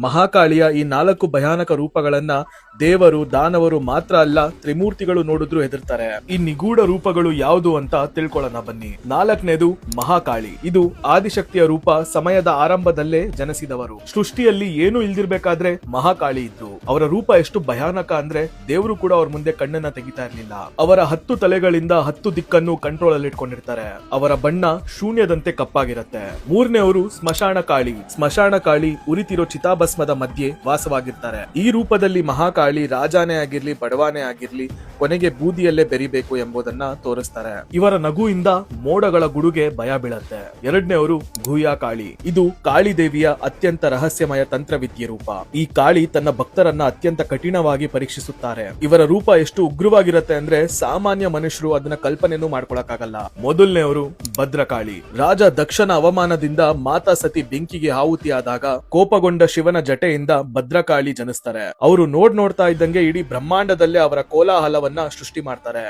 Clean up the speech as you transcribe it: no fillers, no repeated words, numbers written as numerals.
ಮಹಾಕಾಳಿಯ ಈ 4 ಭಯಾನಕ ರೂಪಗಳನ್ನ ದೇವರು, ದಾನವರು ಮಾತ್ರ ಅಲ್ಲ, ತ್ರಿಮೂರ್ತಿಗಳು ನೋಡಿದ್ರು ಹೆದರ್ತಾರೆ. ಈ ನಿಗೂಢ ರೂಪಗಳು ಯಾವುದು ಅಂತ ತಿಳ್ಕೊಳ್ಳೋಣ ಬನ್ನಿ. 4ನೇದು ಮಹಾಕಾಳಿ. ಇದು ಆದಿಶಕ್ತಿಯ ರೂಪ. ಸಮಯದ ಆರಂಭದಲ್ಲೇ ಜನಿಸಿದವರು. ಸೃಷ್ಟಿಯಲ್ಲಿ ಏನು ಇಲ್ದಿರ್ಬೇಕಾದ್ರೆ ಮಹಾಕಾಳಿ ಇದ್ರು. ಅವರ ರೂಪ ಎಷ್ಟು ಭಯಾನಕ ಅಂದ್ರೆ ದೇವರು ಕೂಡ ಅವ್ರ ಮುಂದೆ ಕಣ್ಣನ್ನ ತೆಗಿತಾ ಇರ್ಲಿಲ್ಲ. ಅವರ 10 ತಲೆಗಳಿಂದ 10 ದಿಕ್ಕನ್ನು ಕಂಟ್ರೋಲ್ ಅಲ್ಲಿ ಇಟ್ಕೊಂಡಿರ್ತಾರೆ. ಅವರ ಬಣ್ಣ ಶೂನ್ಯದಂತೆ ಕಪ್ಪಾಗಿರುತ್ತೆ. 3ನೇವರು ಸ್ಮಶಾನ ಕಾಳಿ. ಸ್ಮಶಾನ ಕಾಳಿ ಉರಿತಿರೋ ಚಿತಾಭಸ್ಮದ ಮಧ್ಯೆ ವಾಸವಾಗಿರ್ತಾರೆ. ಈ ರೂಪದಲ್ಲಿ ಮಹಾಕಾಳಿ ರಾಜಾನೇ ಆಗಿರ್ಲಿ, ಬಡವಾನೇ ಆಗಿರ್ಲಿ, ಕೊನೆಗೆ ಬೂದಿಯಲ್ಲೇ ಬೆರಿಬೇಕು ಎಂಬುದನ್ನ ತೋರಿಸ್ತಾರೆ. ಇವರ ನಗುವಿಂದ ಮೋಡಗಳ ಗುಡುಗೆ ಭಯ ಬೀಳತ್ತೆ. 2ನೇವರು ಭೂಯಾ ಕಾಳಿ. ಇದು ಕಾಳಿ ದೇವಿಯ ಅತ್ಯಂತ ರಹಸ್ಯಮಯ ತಂತ್ರವಿದ್ಯೆ ರೂಪ. ಈ ಕಾಳಿ ತನ್ನ ಭಕ್ತರನ್ನ ಅತ್ಯಂತ ಕಠಿಣವಾಗಿ ಪರೀಕ್ಷಿಸುತ್ತಾರೆ. ಇವರ ರೂಪ ಎಷ್ಟು ಉಗ್ರವಾಗಿರುತ್ತೆ ಅಂದ್ರೆ ಸಾಮಾನ್ಯ ಮನುಷ್ಯರು ಅದನ್ನ ಕಲ್ಪನೆನೂ ಮಾಡ್ಕೊಳಕ್ಕಾಗಲ್ಲ. ಮೊದಲನೇವರು ಭದ್ರಕಾಳಿ. ರಾಜ ದಕ್ಷನ ಅವಮಾನದಿಂದ ಮಾತಾ ಸತಿ ಬೆಂಕಿಗೆ ಆಹುತಿಯಾದಾಗ ಕೋಪಗೊಂಡ ಶಿವನ ಜಟೆಯಿಂದ ಭದ್ರಕಾಳಿ ಜನಿಸ್ತಾರೆ. ಅವರು ನೋಡ್ತಾ ಇದ್ದಂಗೆ ಇಡೀ ಬ್ರಹ್ಮಾಂಡದಲ್ಲೇ ಅವರ ಕೋಲಾಹಲವನ್ನ ಸೃಷ್ಟಿ ಮಾಡ್ತಾರೆ.